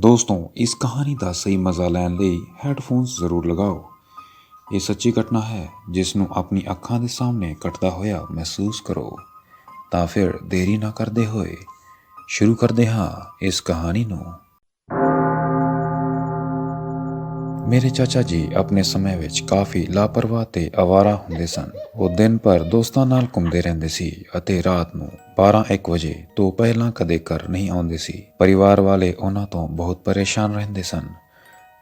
ਦੋਸਤੋ ਇਸ ਕਹਾਣੀ ਦਾ ਸਹੀ ਮਜ਼ਾ ਲੈਣ ਲਈ ਹੈੱਡਫੋਨਸ ਜ਼ਰੂਰ ਲਗਾਓ। ਇਹ ਸੱਚੀ ਘਟਨਾ ਹੈ ਜਿਸ ਨੂੰ ਆਪਣੀ ਅੱਖਾਂ ਦੇ ਸਾਹਮਣੇ ਘਟਦਾ ਹੋਇਆ ਮਹਿਸੂਸ ਕਰੋ। ਤਾਂ ਫਿਰ ਦੇਰੀ ਨਾ ਕਰਦੇ ਹੋਏ ਸ਼ੁਰੂ ਕਰਦੇ ਹਾਂ ਇਸ ਕਹਾਣੀ ਨੂੰ। ਮੇਰੇ ਚਾਚਾ ਜੀ ਆਪਣੇ ਸਮੇਂ ਵਿੱਚ ਕਾਫੀ ਲਾਪਰਵਾਹ ਤੇ ਅਵਾਰਾ ਹੁੰਦੇ ਸਨ। ਉਹ ਦਿਨ ਭਰ ਦੋਸਤਾਂ ਨਾਲ ਘੁੰਮਦੇ ਰਹਿੰਦੇ ਸੀ ਅਤੇ ਰਾਤ ਨੂੰ 12-1 ਵਜੇ ਤੋਂ ਪਹਿਲਾਂ ਕਦੇ ਘਰ ਨਹੀਂ ਆਉਂਦੇ ਸੀ। ਪਰਿਵਾਰ ਵਾਲੇ ਉਹਨਾਂ ਤੋਂ ਬਹੁਤ ਪਰੇਸ਼ਾਨ ਰਹਿੰਦੇ ਸਨ,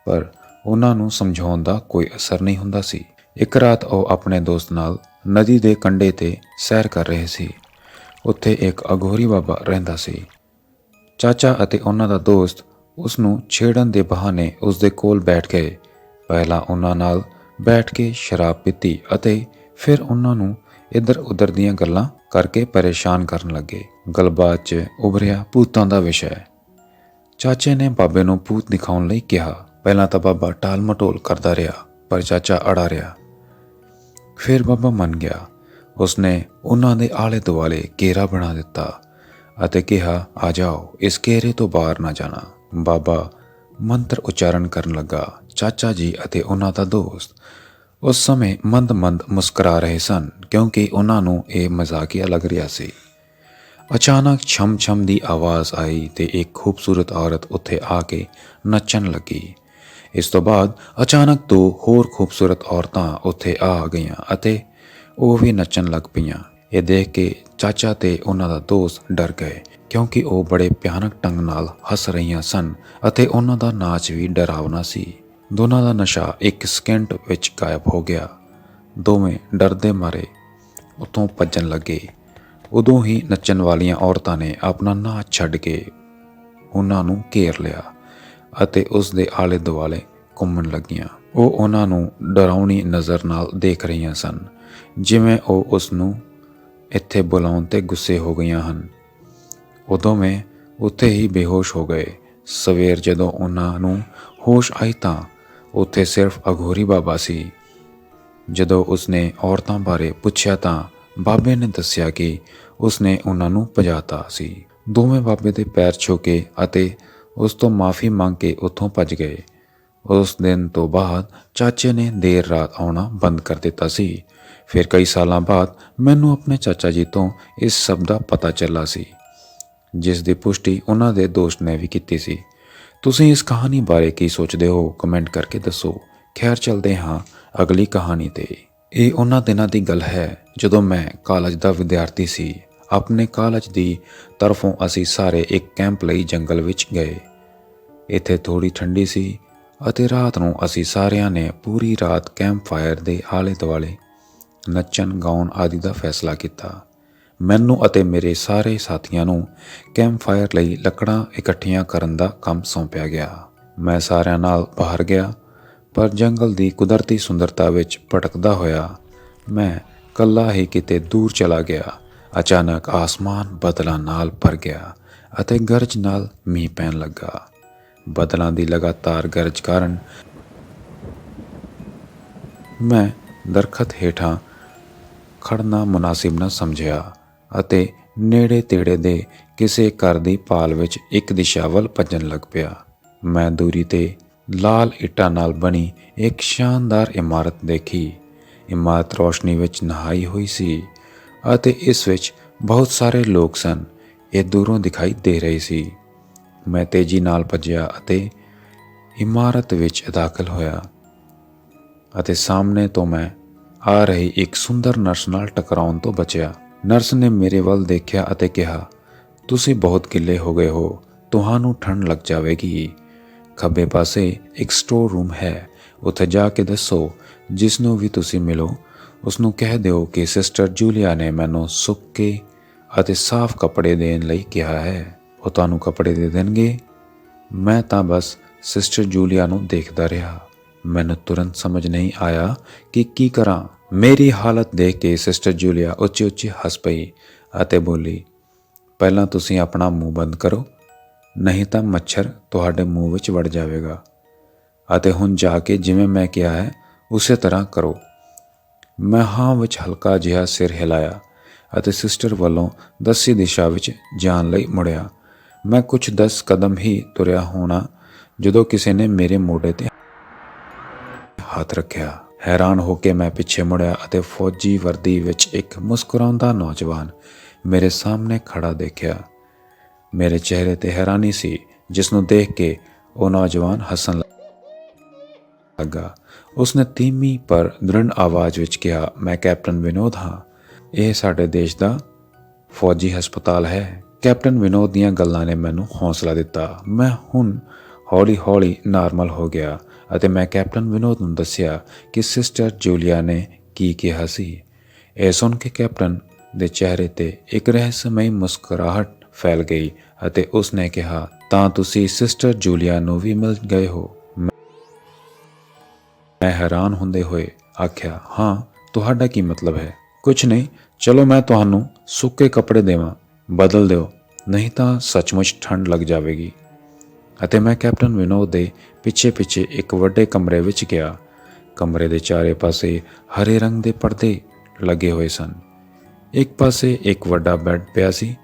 ਪਰ ਉਹਨਾਂ ਨੂੰ ਸਮਝਾਉਣ ਦਾ ਕੋਈ ਅਸਰ ਨਹੀਂ ਹੁੰਦਾ ਸੀ। ਇੱਕ ਰਾਤ ਉਹ ਆਪਣੇ ਦੋਸਤ ਨਾਲ ਨਦੀ ਦੇ ਕੰਢੇ ਤੇ ਸੈਰ ਕਰ ਰਹੇ ਸੀ। ਉੱਥੇ ਇੱਕ ਅਘੋਰੀ ਬਾਬਾ ਰਹਿੰਦਾ ਸੀ। ਚਾਚਾ ਅਤੇ ਉਹਨਾਂ ਦਾ ਦੋਸਤ ਉਸ ਨੂੰ ਛੇੜਨ ਦੇ ਬਹਾਨੇ ਉਸ ਦੇ ਕੋਲ ਬੈਠ ਗਏ। ਪਹਿਲਾਂ ਉਹਨਾਂ ਨਾਲ ਬੈਠ ਕੇ ਸ਼ਰਾਬ ਪੀਤੀ ਅਤੇ ਫਿਰ ਉਹਨਾਂ ਨੂੰ ਇੱਧਰ ਉੱਧਰ ਦੀਆਂ ਗੱਲਾਂ ਕਰਕੇ ਪਰੇਸ਼ਾਨ ਕਰਨ ਲੱਗੇ। ਗੱਲਬਾਤ 'ਚ ਉਭਰਿਆ ਭੂਤਾਂ ਦਾ ਵਿਸ਼ਾ। ਚਾਚੇ ਨੇ ਬਾਬੇ ਨੂੰ ਭੂਤ ਦਿਖਾਉਣ ਲਈ ਕਿਹਾ। ਪਹਿਲਾਂ ਤਾਂ ਬਾਬਾ ਟਾਲ ਮਟੋਲ ਕਰਦਾ ਰਿਹਾ, ਪਰ ਚਾਚਾ ਅੜਾ ਰਿਹਾ। ਫਿਰ ਬਾਬਾ ਮੰਨ ਗਿਆ। ਉਸਨੇ ਉਹਨਾਂ ਦੇ ਆਲੇ ਦੁਆਲੇ ਘੇਰਾ ਬਣਾ ਦਿੱਤਾ ਅਤੇ ਕਿਹਾ, ਆ ਜਾਓ, ਇਸ ਘੇਰੇ ਤੋਂ ਬਾਹਰ ਨਾ ਜਾਣਾ। ਬਾਬਾ ਮੰਤਰ ਉਚਾਰਨ ਕਰਨ ਲੱਗਾ। ਚਾਚਾ ਜੀ ਅਤੇ ਉਹਨਾਂ ਦਾ ਦੋਸਤ ਉਸ ਸਮੇਂ ਮੰਦ-ਮੰਦ ਮੁਸਕਰਾ ਰਹੇ ਸਨ, ਕਿਉਂਕਿ ਉਹਨਾਂ ਨੂੰ ਇਹ ਮਜ਼ਾਕੀਆ ਲੱਗ ਰਿਹਾ ਸੀ। ਅਚਾਨਕ ਛਮ-ਛਮ ਦੀ ਆਵਾਜ਼ ਆਈ ਤੇ ਇੱਕ ਖੂਬਸੂਰਤ ਔਰਤ ਉੱਥੇ ਆ ਕੇ ਨੱਚਣ ਲੱਗੀ। ਇਸ ਤੋਂ ਬਾਅਦ ਅਚਾਨਕ 2 ਹੋਰ ਖੂਬਸੂਰਤ ਔਰਤਾਂ ਉੱਥੇ ਆ ਗਈਆਂ ਅਤੇ ਉਹ ਵੀ ਨੱਚਣ ਲੱਗ ਪਈਆਂ। ਇਹ ਦੇਖ ਕੇ ਚਾਚਾ ਤੇ ਉਹਨਾਂ ਦਾ ਦੋਸਤ ਡਰ ਗਏ, ਕਿਉਂਕਿ ਉਹ ਬੜੇ ਭਿਆਨਕ ਢੰਗ ਨਾਲ ਹੱਸ ਰਹੀਆਂ ਸਨ ਅਤੇ ਉਹਨਾਂ ਦਾ ਨਾਚ ਵੀ ਡਰਾਵਨਾ ਸੀ। ਦੋਨਾਂ ਦਾ ਨਸ਼ਾ 1 ਸਕਿੰਟ ਵਿੱਚ ਗਾਇਬ ਹੋ ਗਿਆ। ਦੋਵੇਂ ਡਰਦੇ ਮਾਰੇ ਉੱਥੋਂ ਭੱਜਣ ਲੱਗੇ। ਉਦੋਂ ਹੀ ਨੱਚਣ ਵਾਲੀਆਂ ਔਰਤਾਂ ਨੇ ਆਪਣਾ ਨਾਚ ਛੱਡ ਕੇ ਉਹਨਾਂ ਨੂੰ ਘੇਰ ਲਿਆ ਅਤੇ ਉਸ ਦੇ ਆਲੇ ਦੁਆਲੇ ਘੁੰਮਣ ਲੱਗੀਆਂ। ਉਹ ਉਹਨਾਂ ਨੂੰ ਡਰਾਉਣੀ ਨਜ਼ਰ ਨਾਲ ਦੇਖ ਰਹੀਆਂ ਸਨ, ਜਿਵੇਂ ਉਹ ਉਸ ਨੂੰ ਇੱਥੇ ਬੁਲਾਉਣ ਤੇ ਗੁੱਸੇ ਹੋ ਗਈਆਂ ਹਨ। ਉਹ ਦੋਵੇਂ ਉੱਥੇ ਹੀ ਬੇਹੋਸ਼ ਹੋ ਗਏ। ਸਵੇਰ ਜਦੋਂ ਉਹਨਾਂ ਨੂੰ ਹੋਸ਼ ਆਈ ਤਾਂ ਉੱਥੇ ਸਿਰਫ ਅਘੋਰੀ ਬਾਬਾ ਸੀ। ਜਦੋਂ ਉਸਨੇ ਔਰਤਾਂ ਬਾਰੇ ਪੁੱਛਿਆ ਤਾਂ ਬਾਬੇ ਨੇ ਦੱਸਿਆ ਕਿ ਉਸਨੇ ਉਹਨਾਂ ਨੂੰ ਭਜਾਤਾ ਸੀ। ਦੋਵੇਂ ਬਾਬੇ ਦੇ ਪੈਰ ਛੂਹ ਕੇ ਅਤੇ ਉਸ ਤੋਂ ਮਾਫੀ ਮੰਗ ਕੇ ਉੱਥੋਂ ਭੱਜ ਗਏ। ਉਸ ਦਿਨ ਤੋਂ ਬਾਅਦ ਚਾਚੇ ਨੇ ਦੇਰ ਰਾਤ ਆਉਣਾ ਬੰਦ ਕਰ ਦਿੱਤਾ ਸੀ। ਫਿਰ ਕਈ ਸਾਲਾਂ ਬਾਅਦ ਮੈਨੂੰ ਆਪਣੇ ਚਾਚਾ ਜੀ ਤੋਂ ਇਸ ਸਭ ਦਾ ਪਤਾ ਚੱਲਾ ਸੀ, ਜਿਸ ਦੀ ਪੁਸ਼ਟੀ ਉਹਨਾਂ ਦੇ ਦੋਸਤ ਨੇ ਵੀ ਕੀਤੀ ਸੀ। ਤੁਸੀਂ ਇਸ ਕਹਾਣੀ ਬਾਰੇ ਕੀ ਸੋਚਦੇ ਹੋ? ਕਮੈਂਟ ਕਰਕੇ ਦੱਸੋ। ਖੈਰ, ਚੱਲਦੇ ਹਾਂ ਅਗਲੀ ਕਹਾਣੀ ਤੇ। ਇਹ ਉਹਨਾਂ ਦਿਨਾਂ ਦੀ ਗੱਲ ਹੈ ਜਦੋਂ ਮੈਂ ਕਾਲਜ ਦਾ ਵਿਦਿਆਰਥੀ ਸੀ। ਆਪਣੇ ਕਾਲਜ ਦੀ ਤਰਫੋਂ ਅਸੀਂ ਸਾਰੇ ਇੱਕ ਕੈਂਪ ਲਈ ਜੰਗਲ ਵਿੱਚ ਗਏ। ਇੱਥੇ ਥੋੜ੍ਹੀ ਠੰਡੀ ਸੀ ਅਤੇ ਰਾਤ ਨੂੰ ਅਸੀਂ ਸਾਰਿਆਂ ਨੇ ਪੂਰੀ ਰਾਤ ਕੈਂਪ ਫਾਇਰ ਦੇ ਆਲੇ ਦੁਆਲੇ ਨੱਚਣ, ਗਾਉਣ ਆਦਿ ਦਾ ਫੈਸਲਾ ਕੀਤਾ। ਮੈਨੂੰ ਅਤੇ ਮੇਰੇ ਸਾਰੇ ਸਾਥੀਆਂ ਨੂੰ ਕੈਂਪ ਫਾਇਰ ਲਈ ਲੱਕੜਾਂ ਇਕੱਠੀਆਂ ਕਰਨ ਦਾ ਕੰਮ ਸੌਂਪਿਆ ਗਿਆ। ਮੈਂ ਸਾਰਿਆਂ ਨਾਲ ਬਾਹਰ ਗਿਆ, ਪਰ ਜੰਗਲ ਦੀ ਕੁਦਰਤੀ ਸੁੰਦਰਤਾ ਵਿੱਚ ਭਟਕਦਾ ਹੋਇਆ ਮੈਂ ਇਕੱਲਾ ਹੀ ਕਿਤੇ ਦੂਰ ਚਲਾ ਗਿਆ। ਅਚਾਨਕ ਆਸਮਾਨ ਬੱਦਲਾਂ ਨਾਲ ਭਰ ਗਿਆ ਅਤੇ ਗਰਜ ਨਾਲ ਮੀਂਹ ਪੈਣ ਲੱਗਾ। ਬੱਦਲਾਂ ਦੀ ਲਗਾਤਾਰ ਗਰਜ ਕਾਰਨ ਮੈਂ ਦਰਖਤ ਹੇਠਾਂ ਖੜਨਾ ਮੁਨਾਸਿਬ ਨਾ ਸਮਝਿਆ ਅਤੇ ਨੇੜੇ ਤੇੜੇ ਦੇ ਕਿਸੇ ਘਰ ਦੀ ਭਾਲ ਵਿੱਚ ਇੱਕ ਦਿਸ਼ਾ ਵੱਲ ਭੱਜਣ ਲੱਗ ਪਿਆ। ਮੈਂ ਦੂਰੀ ਤੇ ਲਾਲ ਇੱਟਾਂ ਨਾਲ ਬਣੀ ਇੱਕ ਸ਼ਾਨਦਾਰ ਇਮਾਰਤ ਦੇਖੀ। ਇਮਾਰਤ ਰੌਸ਼ਨੀ ਵਿੱਚ ਨਹਾਈ ਹੋਈ ਸੀ ਅਤੇ ਇਸ ਵਿੱਚ ਬਹੁਤ ਸਾਰੇ ਲੋਕ ਸਨ। ਇਹ ਦੂਰੋਂ ਦਿਖਾਈ ਦੇ ਰਹੀ ਸੀ। ਮੈਂ ਤੇਜ਼ੀ ਨਾਲ ਭੱਜਿਆ ਅਤੇ ਇਮਾਰਤ ਵਿੱਚ ਦਾਖਲ ਹੋਇਆ ਅਤੇ ਸਾਹਮਣੇ ਤੋਂ ਮੈਂ ਆ ਰਹੀ ਇੱਕ ਸੁੰਦਰ ਨਰਸ ਨਾਲ ਟਕਰਾਉਣ ਤੋਂ ਬਚਿਆ। ਨਰਸ ਨੇ ਮੇਰੇ ਵੱਲ ਦੇਖਿਆ ਅਤੇ ਕਿਹਾ, ਤੁਸੀਂ ਬਹੁਤ ਗਿੱਲੇ ਹੋ ਗਏ ਹੋ, ਤੁਹਾਨੂੰ ਠੰਡ ਲੱਗ ਜਾਵੇਗੀ। ਖੱਬੇ ਪਾਸੇ ਇੱਕ ਸਟੋਰ ਰੂਮ ਹੈ, ਉੱਥੇ ਜਾ ਕੇ ਦੱਸੋ। ਜਿਸ ਨੂੰ ਵੀ ਤੁਸੀਂ ਮਿਲੋ ਉਸ ਨੂੰ ਕਹਿ ਦਿਓ ਕਿ ਸਿਸਟਰ ਜੂਲੀਆ ਨੇ ਮੈਨੂੰ ਸੁੱਕੇ ਅਤੇ ਸਾਫ਼ ਕੱਪੜੇ ਦੇਣ ਲਈ ਕਿਹਾ ਹੈ। ਉਹ ਤੁਹਾਨੂੰ ਕੱਪੜੇ ਦੇ ਦੇਣਗੇ। ਮੈਂ ਤਾਂ ਬਸ ਸਿਸਟਰ ਜੂਲੀਆ ਨੂੰ ਦੇਖਦਾ ਰਿਹਾ। ਮੈਨੂੰ ਤੁਰੰਤ ਸਮਝ ਨਹੀਂ ਆਇਆ ਕਿ ਕੀ ਕਰਾਂ। ਮੇਰੀ ਹਾਲਤ ਦੇਖ ਕੇ ਸਿਸਟਰ ਜੂਲੀਆ ਉੱਚੀ ਉੱਚੀ ਹੱਸ ਪਈ ਅਤੇ ਬੋਲੀ, ਪਹਿਲਾਂ ਤੁਸੀਂ ਆਪਣਾ ਮੂੰਹ ਬੰਦ ਕਰੋ, ਨਹੀਂ ਤਾਂ ਮੱਛਰ ਤੁਹਾਡੇ ਮੂੰਹ ਵਿੱਚ ਵੜ ਜਾਵੇਗਾ, ਅਤੇ ਹੁਣ ਜਾ ਕੇ ਜਿਵੇਂ ਮੈਂ ਕਿਹਾ ਹੈ ਉਸੇ ਤਰ੍ਹਾਂ ਕਰੋ। ਮੈਂ ਹਾਂ ਵਿੱਚ ਹਲਕਾ ਜਿਹਾ ਸਿਰ ਹਿਲਾਇਆ ਅਤੇ ਸਿਸਟਰ ਵੱਲੋਂ ਦੱਸੀ ਦਿਸ਼ਾ ਵਿੱਚ ਜਾਣ ਲਈ ਮੁੜਿਆ। ਮੈਂ ਕੁਝ 10 ਕਦਮ ਹੀ ਤੁਰਿਆ ਹੋਣਾ ਜਦੋਂ ਕਿਸੇ ਨੇ ਮੇਰੇ ਮੋਢੇ ਤੇ ਹੱਥ ਰੱਖਿਆ। ਹੈਰਾਨ ਹੋ ਕੇ ਮੈਂ ਪਿੱਛੇ ਮੁੜਿਆ ਅਤੇ ਫੌਜੀ ਵਰਦੀ ਵਿੱਚ ਇੱਕ ਮੁਸਕਰਾਉਂਦਾ ਨੌਜਵਾਨ ਮੇਰੇ ਸਾਹਮਣੇ ਖੜਾ ਦੇਖਿਆ। ਮੇਰੇ ਚਿਹਰੇ ਤੇ ਹੈਰਾਨੀ ਸੀ, ਜਿਸ ਨੂੰ ਦੇਖ ਕੇ ਉਹ ਨੌਜਵਾਨ ਹੱਸਣ ਲੱਗਾ। ਉਸਨੇ ਧੀਮੀ ਪਰ ਦ੍ਰਿੜ ਆਵਾਜ਼ ਵਿੱਚ ਕਿਹਾ, ਮੈਂ ਕੈਪਟਨ ਵਿਨੋਦ ਹਾਂ। ਇਹ ਸਾਡੇ ਦੇਸ਼ ਦਾ ਫੌਜੀ ਹਸਪਤਾਲ ਹੈ। ਕੈਪਟਨ ਵਿਨੋਦ ਦੀਆਂ ਗੱਲਾਂ ਨੇ ਮੈਨੂੰ ਹੌਸਲਾ ਦਿੱਤਾ। ਮੈਂ ਹੁਣ ਹੌਲੀ-ਹੌਲੀ ਨਾਰਮਲ ਹੋ ਗਿਆ ਅਤੇ ਮੈਂ ਕੈਪਟਨ ਵਿਨੋਦ ਨੂੰ ਦੱਸਿਆ ਕਿ ਸਿਸਟਰ ਜੂਲੀਆ ਨੇ ਕੀ ਕਿਹਾ ਸੀ। ਇਹ ਸੁਣ ਕੇ ਕੈਪਟਨ ਦੇ ਚਿਹਰੇ ਤੇ ਇੱਕ ਰਹੱਸਮਈ ਮੁਸਕਰਾਹਟ ਫੈਲ ਗਈ ਅਤੇ ਉਸਨੇ ਕਿਹਾ, ਤਾਂ ਤੁਸੀਂ ਸਿਸਟਰ ਜੂਲੀਆ ਨੂੰ ਵੀ ਮਿਲ ਗਏ ਹੋ? ਮੈਂ ਹੈਰਾਨ ਹੁੰਦੇ ਹੋਏ ਆਖਿਆ, ਹਾਂ, ਤੁਹਾਡਾ ਕੀ ਮਤਲਬ ਹੈ? ਕੁਝ ਨਹੀਂ, ਚਲੋ ਮੈਂ ਤੁਹਾਨੂੰ ਸੁੱਕੇ ਕੱਪੜੇ ਦੇਵਾਂ, ਬਦਲ ਦਿਓ, ਨਹੀਂ ਤਾਂ ਸੱਚਮੁੱਚ ਠੰਡ ਲੱਗ ਜਾਵੇਗੀ। ਅਤੇ ਮੈਂ ਕੈਪਟਨ ਵਿਨੋਦ ਦੇ ਪਿੱਛੇ-ਪਿੱਛੇ ਇੱਕ ਵੱਡੇ ਕਮਰੇ ਵਿੱਚ ਗਿਆ। ਕਮਰੇ ਦੇ ਚਾਰੇ ਪਾਸੇ ਹਰੇ ਰੰਗ ਦੇ ਪਰਦੇ ਲੱਗੇ ਹੋਏ ਸਨ। ਇੱਕ ਪਾਸੇ ਇੱਕ ਵੱਡਾ ਬੈੱਡ ਪਿਆ ਸੀ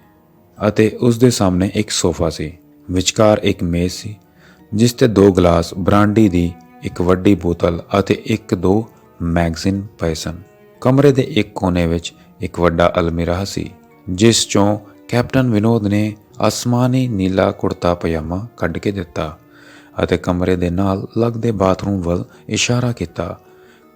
ਅਤੇ ਉਸ ਦੇ ਸਾਹਮਣੇ ਇੱਕ ਸੋਫਾ ਸੀ। ਵਿਚਕਾਰ ਇੱਕ ਮੇਜ਼ ਸੀ, ਜਿਸ ਤੇ 2 ਗਲਾਸ ਬ੍ਰਾਂਡੀ ਦੀ, ਇੱਕ ਵੱਡੀ ਬੋਤਲ ਅਤੇ 1-2 ਮੈਗਜ਼ੀਨ ਪਏ ਸਨ। ਕਮਰੇ ਦੇ ਇੱਕ ਕੋਨੇ ਵਿੱਚ ਇੱਕ ਵੱਡਾ ਅਲਮੀਰਾ ਸੀ, ਜਿਸ ਚੋਂ ਕੈਪਟਨ ਵਿਨੋਦ ਨੇ ਆਸਮਾਨੀ ਨੀਲਾ ਕੁੜਤਾ ਪਜਾਮਾ ਕੱਢ ਕੇ ਦਿੱਤਾ ਅਤੇ ਕਮਰੇ ਦੇ ਨਾਲ ਲੱਗਦੇ ਬਾਥਰੂਮ ਵੱਲ ਇਸ਼ਾਰਾ ਕੀਤਾ।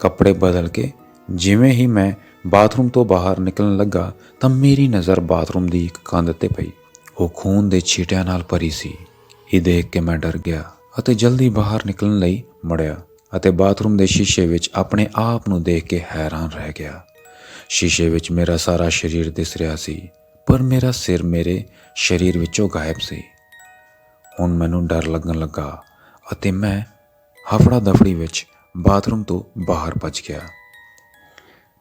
ਕੱਪੜੇ ਬਦਲ ਕੇ ਜਿਵੇਂ ਹੀ ਮੈਂ ਬਾਥਰੂਮ ਤੋਂ ਬਾਹਰ ਨਿਕਲਣ ਲੱਗਾ ਤਾਂ ਮੇਰੀ ਨਜ਼ਰ ਬਾਥਰੂਮ ਦੀ ਇੱਕ ਕੰਧ ਤੇ ਪਈ। ਉਹ ਖੂਨ ਦੇ ਛੀਟਿਆਂ ਨਾਲ ਭਰੀ ਸੀ। ਇਹ ਦੇਖ ਕੇ ਮੈਂ ਡਰ ਗਿਆ ਅਤੇ ਜਲਦੀ ਬਾਹਰ ਨਿਕਲਣ ਲਈ ਮੁੜਿਆ ਅਤੇ ਬਾਥਰੂਮ ਦੇ ਸ਼ੀਸ਼ੇ ਵਿੱਚ ਆਪਣੇ ਆਪ ਨੂੰ ਦੇਖ ਕੇ ਹੈਰਾਨ ਰਹਿ ਗਿਆ। ਸ਼ੀਸ਼ੇ ਵਿੱਚ ਮੇਰਾ ਸਾਰਾ ਸਰੀਰ ਦਿਸ ਰਿਹਾ ਸੀ, ਪਰ ਮੇਰਾ ਸਿਰ ਮੇਰੇ ਸਰੀਰ ਵਿੱਚੋਂ ਗਾਇਬ ਸੀ। ਹੁਣ ਮੈਨੂੰ ਡਰ ਲੱਗਣ ਲੱਗਾ ਅਤੇ ਮੈਂ ਹਫੜਾ ਦਫੜੀ ਵਿੱਚ ਬਾਥਰੂਮ ਤੋਂ ਬਾਹਰ ਭੱਜ ਗਿਆ।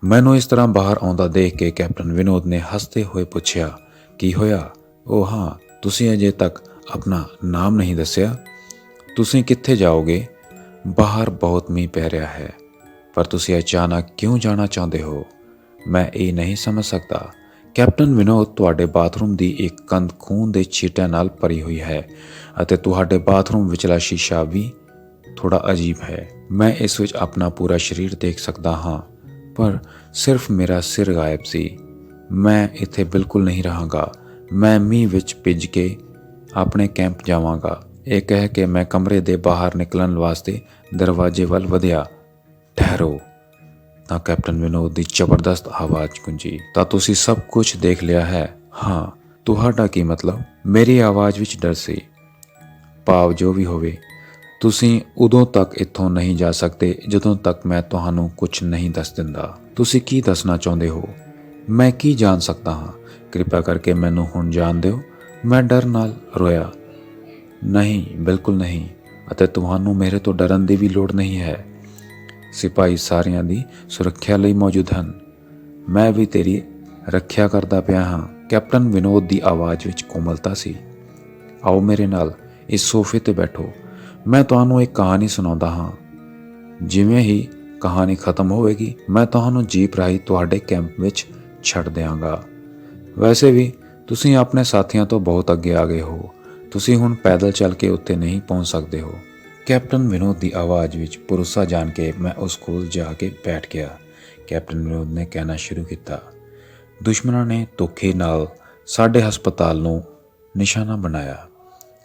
ਮੈਨੂੰ ਇਸ ਤਰ੍ਹਾਂ ਬਾਹਰ ਆਉਂਦਾ ਦੇਖ ਕੇ ਕੈਪਟਨ ਵਿਨੋਦ ਨੇ ਹੱਸਦੇ ਹੋਏ ਪੁੱਛਿਆ, ਕੀ ਹੋਇਆ? ਉਹ ਹਾਂ, ਤੁਸੀਂ ਅਜੇ ਤੱਕ ਆਪਣਾ ਨਾਮ ਨਹੀਂ ਦੱਸਿਆ। ਤੁਸੀਂ ਕਿੱਥੇ ਜਾਓਗੇ? ਬਾਹਰ ਬਹੁਤ ਮੀਂਹ ਪੈ ਰਿਹਾ ਹੈ, ਪਰ ਤੁਸੀਂ ਅਚਾਨਕ ਕਿਉਂ ਜਾਣਾ ਚਾਹੁੰਦੇ ਹੋ? ਮੈਂ ਇਹ ਨਹੀਂ ਸਮਝ ਸਕਦਾ। ਕੈਪਟਨ ਵਿਨੋਦ, ਤੁਹਾਡੇ ਬਾਥਰੂਮ ਦੀ ਇੱਕ ਕੰਧ ਖੂਨ ਦੇ ਛੀਟਿਆਂ ਨਾਲ ਭਰੀ ਹੋਈ ਹੈ ਅਤੇ ਤੁਹਾਡੇ ਬਾਥਰੂਮ ਵਿਚਲਾ ਸ਼ੀਸ਼ਾ ਵੀ ਥੋੜਾ ਅਜੀਬ ਹੈ। ਮੈਂ ਇਸ ਵਿੱਚ ਆਪਣਾ ਪੂਰਾ ਸਰੀਰ ਦੇਖ ਸਕਦਾ ਹਾਂ, ਪਰ ਸਿਰਫ ਮੇਰਾ ਸਿਰ ਗਾਇਬ ਸੀ। ਮੈਂ ਇੱਥੇ ਬਿਲਕੁਲ ਨਹੀਂ ਰਹਾਂਗਾ। ਮੈਂ ਮੀਂਹ ਵਿੱਚ ਭਿੱਜ ਕੇ ਆਪਣੇ ਕੈਂਪ ਜਾਵਾਂਗਾ। ਇਹ ਕਹਿ ਕੇ ਮੈਂ ਕਮਰੇ ਦੇ ਬਾਹਰ ਨਿਕਲਣ ਵਾਸਤੇ ਦਰਵਾਜ਼ੇ ਵੱਲ ਵਧਿਆ। ਠਹਿਰੋ, ਤਾਂ ਕੈਪਟਨ ਵਿਨੋਦ ਦੀ ਜ਼ਬਰਦਸਤ ਆਵਾਜ਼ ਗੂੰਜੀ। ਤਾਂ ਤੁਸੀਂ ਸਭ ਕੁਝ ਦੇਖ ਲਿਆ ਹੈ? ਹਾਂ। ਤੁਹਾਡਾ ਕੀ ਮਤਲਬ? ਮੇਰੀ ਆਵਾਜ਼ ਵਿੱਚ ਡਰ ਸੀ। ਭਾਵ ਜੋ ਵੀ ਹੋਵੇ, ਤੁਸੀਂ ਉਦੋਂ ਤੱਕ ਇੱਥੋਂ ਨਹੀਂ ਜਾ ਸਕਦੇ ਜਦੋਂ ਤੱਕ ਮੈਂ ਤੁਹਾਨੂੰ ਕੁਝ ਨਹੀਂ ਦੱਸ ਦਿੰਦਾ। ਤੁਸੀਂ ਕੀ ਦੱਸਣਾ ਚਾਹੁੰਦੇ ਹੋ? ਮੈਂ ਕੀ ਜਾਣ ਸਕਦਾ ਹਾਂ? ਕਿਰਪਾ ਕਰਕੇ ਮੈਨੂੰ ਹੁਣ ਜਾਣ ਦਿਓ। ਮੈਂ ਡਰ ਨਾਲ ਰੋਇਆ। ਨਹੀਂ, ਬਿਲਕੁਲ ਨਹੀਂ, ਅਤੇ ਤੁਹਾਨੂੰ ਮੇਰੇ ਤੋਂ ਡਰਨ ਦੀ ਵੀ ਲੋੜ ਨਹੀਂ ਹੈ। ਸਿਪਾਹੀ ਸਾਰਿਆਂ ਦੀ ਸੁਰੱਖਿਆ ਲਈ ਮੌਜੂਦ ਹਨ। ਮੈਂ ਵੀ ਤੇਰੀ ਰੱਖਿਆ ਕਰਦਾ ਪਿਆ ਹਾਂ। ਕੈਪਟਨ ਵਿਨੋਦ ਦੀ ਆਵਾਜ਼ ਵਿੱਚ ਕੋਮਲਤਾ ਸੀ। ਆਓ ਮੇਰੇ ਨਾਲ ਇਸ ਸੋਫੇ ਤੇ ਬੈਠੋ। ਮੈਂ ਤੁਹਾਨੂੰ ਇੱਕ ਕਹਾਣੀ ਸੁਣਾਉਂਦਾ ਹਾਂ। ਜਿਵੇਂ ਹੀ ਕਹਾਣੀ ਖਤਮ ਹੋਵੇਗੀ, ਮੈਂ ਤੁਹਾਨੂੰ ਜੀਪ ਰਾਹੀਂ ਤੁਹਾਡੇ ਕੈਂਪ ਵਿੱਚ ਛੱਡ ਦਿਆਂਗਾ। ਵੈਸੇ ਵੀ ਤੁਸੀਂ ਆਪਣੇ ਸਾਥੀਆਂ ਤੋਂ ਬਹੁਤ ਅੱਗੇ ਆ ਗਏ ਹੋ। ਤੁਸੀਂ ਹੁਣ ਪੈਦਲ ਚੱਲ ਕੇ ਉੱਤੇ ਨਹੀਂ ਪਹੁੰਚ ਸਕਦੇ ਹੋ। ਕੈਪਟਨ ਵਿਨੋਦ ਦੀ ਆਵਾਜ਼ ਵਿੱਚ ਭਰੋਸਾ ਜਾਣ ਕੇ ਮੈਂ ਉਸ ਕੋਲ ਜਾ ਕੇ ਬੈਠ ਗਿਆ। ਕੈਪਟਨ ਵਿਨੋਦ ਨੇ ਕਹਿਣਾ ਸ਼ੁਰੂ ਕੀਤਾ, ਦੁਸ਼ਮਣਾਂ ਨੇ ਧੋਖੇ ਨਾਲ ਸਾਡੇ ਹਸਪਤਾਲ ਨੂੰ ਨਿਸ਼ਾਨਾ ਬਣਾਇਆ।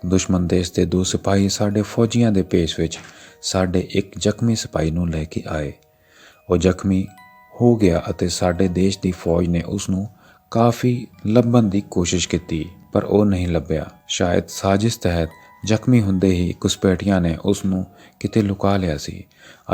ਦੁਸ਼ਮਣ ਦੇਸ਼ ਦੇ 2 ਸਿਪਾਹੀ ਸਾਡੇ ਫੌਜੀਆਂ ਦੇ ਭੇਸ ਵਿੱਚ ਸਾਡੇ ਇੱਕ ਜ਼ਖਮੀ ਸਿਪਾਹੀ ਨੂੰ ਲੈ ਕੇ ਆਏ। ਉਹ ਜ਼ਖਮੀ ਹੋ ਗਿਆ ਅਤੇ ਸਾਡੇ ਦੇਸ਼ ਦੀ ਫੌਜ ਨੇ ਉਸ ਨੂੰ ਕਾਫੀ ਲੱਭਣ ਦੀ ਕੋਸ਼ਿਸ਼ ਕੀਤੀ, ਪਰ ਉਹ ਨਹੀਂ ਲੱਭਿਆ। ਸ਼ਾਇਦ ਸਾਜ਼ਿਸ਼ ਤਹਿਤ ਜ਼ਖਮੀ ਹੁੰਦੇ ਹੀ ਘੁਸਪੈਠੀਆਂ ਨੇ ਉਸ ਨੂੰ ਕਿਤੇ ਲੁਕਾ ਲਿਆ ਸੀ।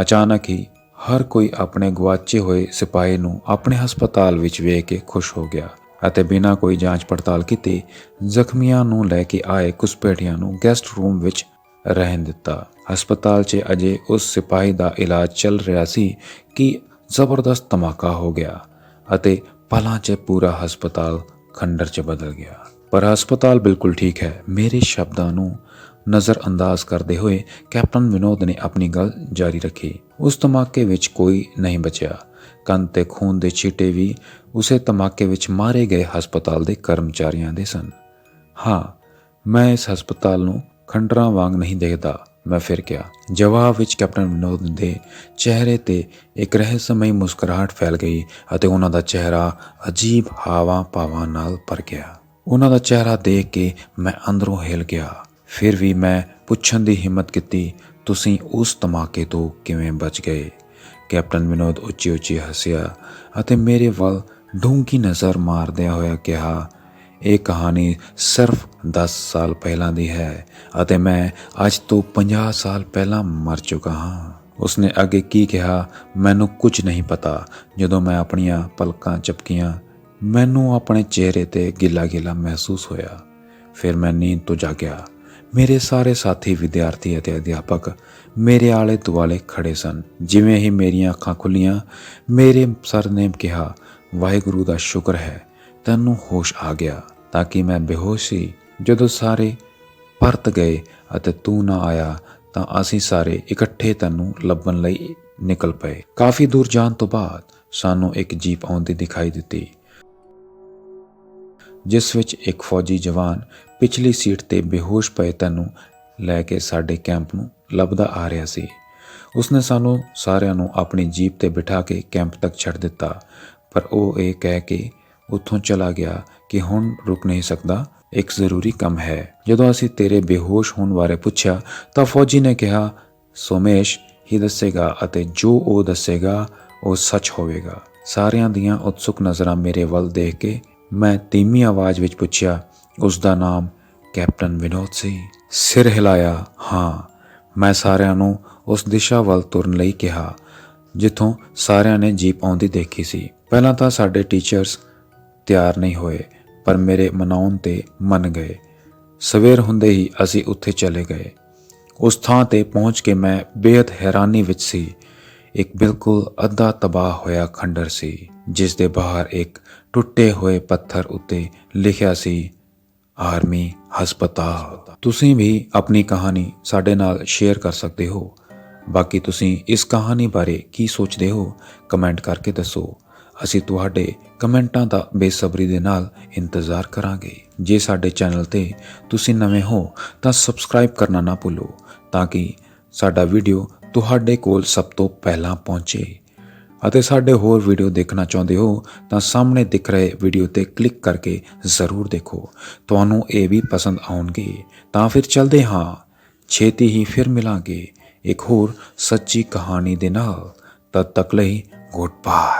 ਅਚਾਨਕ ਹੀ ਹਰ ਕੋਈ ਆਪਣੇ ਗੁਆਚੇ ਹੋਏ ਸਿਪਾਹੀ ਨੂੰ ਆਪਣੇ ਹਸਪਤਾਲ ਵਿੱਚ ਵੇਖ ਕੇ ਖੁਸ਼ ਹੋ ਗਿਆ ਅਤੇ ਬਿਨਾਂ ਕੋਈ ਜਾਂਚ ਪੜਤਾਲ ਕੀਤੇ ਜ਼ਖਮੀਆਂ ਨੂੰ ਲੈ ਕੇ ਆਏ ਘੁਸਪੈਠੀਆਂ ਨੂੰ ਗੈਸਟ ਰੂਮ ਵਿੱਚ ਰਹਿਣ ਦਿੱਤਾ। ਹਸਪਤਾਲ 'ਚ ਅਜੇ ਉਸ ਸਿਪਾਹੀ ਦਾ ਇਲਾਜ ਚੱਲ ਰਿਹਾ ਸੀ ਕਿ ਜ਼ਬਰਦਸਤ ਧਮਾਕਾ ਹੋ ਗਿਆ ਅਤੇ ਪਲਾਂ 'ਚ ਪੂਰਾ ਹਸਪਤਾਲ ਖੰਡਰ 'ਚ ਬਦਲ ਗਿਆ। ਪਰ ਹਸਪਤਾਲ ਬਿਲਕੁਲ ਠੀਕ ਹੈ। ਮੇਰੇ ਸ਼ਬਦਾਂ ਨੂੰ ਨਜ਼ਰਅੰਦਾਜ਼ ਕਰਦੇ ਹੋਏ ਕੈਪਟਨ ਵਿਨੋਦ ਨੇ ਆਪਣੀ ਗੱਲ ਜਾਰੀ ਰੱਖੀ। ਉਸ ਧਮਾਕੇ ਵਿੱਚ ਕੋਈ ਨਹੀਂ ਬਚਿਆ। ਕੰਧ ਤੇ ਖੂਨ ਦੇ ਛੀਟੇ ਵੀ ਉਸੇ ਧਮਾਕੇ ਵਿੱਚ ਮਾਰੇ ਗਏ ਹਸਪਤਾਲ ਦੇ ਕਰਮਚਾਰੀਆਂ ਦੇ ਸਨ। ਹਾਂ, ਮੈਂ ਇਸ ਹਸਪਤਾਲ ਨੂੰ ਖੰਡਰਾਂ ਵਾਂਗ ਨਹੀਂ ਦੇਖਦਾ। ਮੈਂ ਫਿਰ ਕਿਹਾ। ਜਵਾਬ ਵਿੱਚ ਕੈਪਟਨ ਵਿਨੋਦ ਦੇ ਚਿਹਰੇ ਤੇ ਇੱਕ ਰਹੱਸਮਈ ਮੁਸਕਰਾਹਟ ਫੈਲ ਗਈ ਅਤੇ ਉਹਨਾਂ ਦਾ ਚਿਹਰਾ ਅਜੀਬ ਹਾਵਾਂ ਭਾਵਾਂ ਨਾਲ ਭਰ ਗਿਆ। ਉਹਨਾਂ ਦਾ ਚਿਹਰਾ ਦੇਖ ਕੇ ਮੈਂ ਅੰਦਰੋਂ ਹਿੱਲ ਗਿਆ। ਫਿਰ ਵੀ ਮੈਂ ਪੁੱਛਣ ਦੀ ਹਿੰਮਤ ਕੀਤੀ, ਤੁਸੀਂ ਉਸ ਧਮਾਕੇ ਤੋਂ ਕਿਵੇਂ ਬਚ ਗਏ? ਕੈਪਟਨ ਵਿਨੋਦ ਉੱਚੀ ਉੱਚੀ ਹੱਸਿਆ ਅਤੇ ਮੇਰੇ ਵੱਲ ਡੂੰਘੀ ਨਜ਼ਰ ਮਾਰਦਿਆਂ ਹੋਇਆ ਕਿਹਾ, ਇਹ ਕਹਾਣੀ ਸਿਰਫ 10 ਸਾਲ ਪਹਿਲਾਂ ਦੀ ਹੈ ਅਤੇ ਮੈਂ ਅੱਜ ਤੋਂ 50 ਸਾਲ ਪਹਿਲਾਂ ਮਰ ਚੁੱਕਾ ਹਾਂ। ਉਸਨੇ ਅੱਗੇ ਕੀ ਕਿਹਾ ਮੈਨੂੰ ਕੁਝ ਨਹੀਂ ਪਤਾ। ਜਦੋਂ ਮੈਂ ਆਪਣੀਆਂ ਪਲਕਾਂ ਝਪਕੀਆਂ ਮੈਨੂੰ ਆਪਣੇ ਚਿਹਰੇ ਤੇ ਗਿਲਾ ਗਿਲਾ ਮਹਿਸੂਸ ਹੋਇਆ। ਫਿਰ ਮੈਂ ਨੀਂਦ ਤੋਂ ਜਾਗਿਆ। ਮੇਰੇ ਸਾਰੇ ਸਾਥੀ ਵਿਦਿਆਰਥੀ ਅਤੇ ਅਧਿਆਪਕ ਮੇਰੇ ਆਲੇ ਦੁਆਲੇ ਖੜੇ ਸਨ। ਜਿਵੇਂ ਹੀ ਮੇਰੀਆਂ ਅੱਖਾਂ ਖੁੱਲੀਆਂ ਮੇਰੇ ਸਰ ਨੇ ਕਿਹਾ, ਵਾਹਿਗੁਰੂ ਦਾ ਸ਼ੁਕਰ ਹੈ ਤੈਨੂੰ ਹੋਸ਼ ਆ ਗਿਆ। ਤਾਂ ਕਿ ਮੈਂ ਬੇਹੋਸ਼ ਸੀ। ਜਦੋਂ ਸਾਰੇ ਪਰਤ ਗਏ ਅਤੇ ਤੂੰ ਨਾ ਆਇਆ ਤਾਂ ਅਸੀਂ ਸਾਰੇ ਇਕੱਠੇ ਤੈਨੂੰ ਲੱਭਣ ਲਈ ਨਿਕਲ ਪਏ। ਕਾਫੀ ਦੂਰ ਜਾਣ ਤੋਂ ਬਾਅਦ ਸਾਨੂੰ ਇੱਕ ਜੀਪ ਆਉਂਦੀ ਦਿਖਾਈ ਦਿੱਤੀ, ਜਿਸ ਵਿੱਚ ਇੱਕ ਫੌਜੀ ਜਵਾਨ ਪਿਛਲੀ ਸੀਟ ਤੇ ਬੇਹੋਸ਼ ਪਏ ਤੈਨੂੰ ਲੈ ਕੇ ਸਾਡੇ ਕੈਂਪ ਨੂੰ ਲੱਭਦਾ ਆ ਰਿਹਾ ਸੀ। ਉਸਨੇ ਸਾਨੂੰ ਸਾਰਿਆਂ ਨੂੰ ਆਪਣੀ ਜੀਪ ਤੇ ਬਿਠਾ ਕੇ ਕੈਂਪ ਤੱਕ ਛੱਡ ਦਿੱਤਾ, ਪਰ ਉਹ ਇਹ ਕਹਿ ਕੇ ਉੱਥੋਂ ਚਲਾ ਗਿਆ ਕਿ ਹੁਣ ਰੁਕ ਨਹੀਂ ਸਕਦਾ, ਇੱਕ ਜ਼ਰੂਰੀ ਕੰਮ ਹੈ। ਜਦੋਂ ਅਸੀਂ ਤੇਰੇ ਬੇਹੋਸ਼ ਹੋਣ ਬਾਰੇ ਪੁੱਛਿਆ ਤਾਂ ਫੌਜੀ ਨੇ ਕਿਹਾ, ਸੋਮੇਸ਼ ਹੀ ਦੱਸੇਗਾ ਅਤੇ ਜੋ ਉਹ ਦੱਸੇਗਾ ਉਹ ਸੱਚ ਹੋਵੇਗਾ। ਸਾਰਿਆਂ ਦੀਆਂ ਉਤਸੁਕ ਨਜ਼ਰਾਂ ਮੇਰੇ ਵੱਲ ਦੇਖ ਕੇ ਮੈਂ ਧੀਮੀ ਆਵਾਜ਼ ਵਿੱਚ ਪੁੱਛਿਆ, ਉਸ ਦਾ ਨਾਮ ਕੈਪਟਨ ਵਿਨੋਦ ਸੀ? ਸਿਰ ਹਿਲਾਇਆ, ਹਾਂ। ਮੈਂ ਸਾਰਿਆਂ ਨੂੰ ਉਸ ਦਿਸ਼ਾ ਵੱਲ ਤੁਰਨ ਲਈ ਕਿਹਾ ਜਿੱਥੋਂ ਸਾਰਿਆਂ ਨੇ ਜੀਪ ਆਉਂਦੀ ਦੇਖੀ ਸੀ। ਪਹਿਲਾਂ ਤਾਂ ਸਾਡੇ ਟੀਚਰਸ ਤਿਆਰ ਨਹੀਂ ਹੋਏ, ਪਰ ਮੇਰੇ ਮਨਾਉਣ ਤੇ ਮੰਨ ਗਏ। ਸਵੇਰ ਹੁੰਦੇ ਹੀ ਅਸੀਂ ਉੱਥੇ ਚਲੇ ਗਏ। ਉਸ ਥਾਂ ਤੇ ਪਹੁੰਚ ਕੇ ਮੈਂ ਬੇਹੱਦ ਹੈਰਾਨੀ ਵਿੱਚ ਸੀ। ਇੱਕ ਬਿਲਕੁਲ ਅੱਧਾ ਤਬਾਹ ਹੋਇਆ ਖੰਡਰ ਸੀ, ਜਿਸ ਦੇ ਬਾਹਰ ਇੱਕ ਟੁੱਟੇ ਹੋਏ ਪੱਥਰ ਉੱਤੇ ਲਿਖਿਆ ਸੀ, ਆਰਮੀ ਹਸਪਤਾਲ। ਤੁਸੀਂ ਵੀ ਆਪਣੀ ਕਹਾਣੀ ਸਾਡੇ ਨਾਲ ਸ਼ੇਅਰ ਕਰ ਸਕਦੇ ਹੋ। ਬਾਕੀ ਤੁਸੀਂ ਇਸ ਕਹਾਣੀ ਬਾਰੇ ਕੀ ਸੋਚਦੇ ਹੋ, ਕਮੈਂਟ ਕਰਕੇ ਦੱਸੋ। ਅਸੀਂ ਤੁਹਾਡੇ ਕਮੈਂਟਾਂ ਦਾ ਬੇਸਬਰੀ ਦੇ ਨਾਲ ਇੰਤਜ਼ਾਰ ਕਰਾਂਗੇ। ਜੇ ਸਾਡੇ ਚੈਨਲ ਤੇ ਤੁਸੀਂ ਨਵੇਂ ਹੋ ਤਾਂ ਸਬਸਕ੍ਰਾਈਬ ਕਰਨਾ ਨਾ ਭੁੱਲੋ, ਤਾਂ ਕਿ ਸਾਡਾ ਵੀਡੀਓ ਤੁਹਾਡੇ ਕੋਲ ਸਭ ਤੋਂ ਪਹਿਲਾਂ ਪਹੁੰਚੇ। ਅਤੇ ਸਾਡੇ ਹੋਰ ਵੀਡੀਓ ਦੇਖਣਾ ਚਾਹੁੰਦੇ ਹੋ ਤਾਂ ਸਾਹਮਣੇ ਦਿਖ ਰਹੇ ਵੀਡੀਓ ਤੇ ਕਲਿੱਕ ਕਰਕੇ ਜ਼ਰੂਰ ਦੇਖੋ। ਤੁਹਾਨੂੰ ਇਹ ਵੀ ਪਸੰਦ ਆਉਣਗੇ। ਤਾਂ ਫਿਰ ਚੱਲਦੇ ਹਾਂ, ਛੇਤੀ ਹੀ ਫਿਰ ਮਿਲਾਂਗੇ ਇੱਕ ਹੋਰ ਸੱਚੀ ਕਹਾਣੀ ਦੇ ਨਾਲ। ਤਦ ਤੱਕ ਲਈ ਗੁੱਡ ਬਾਏ।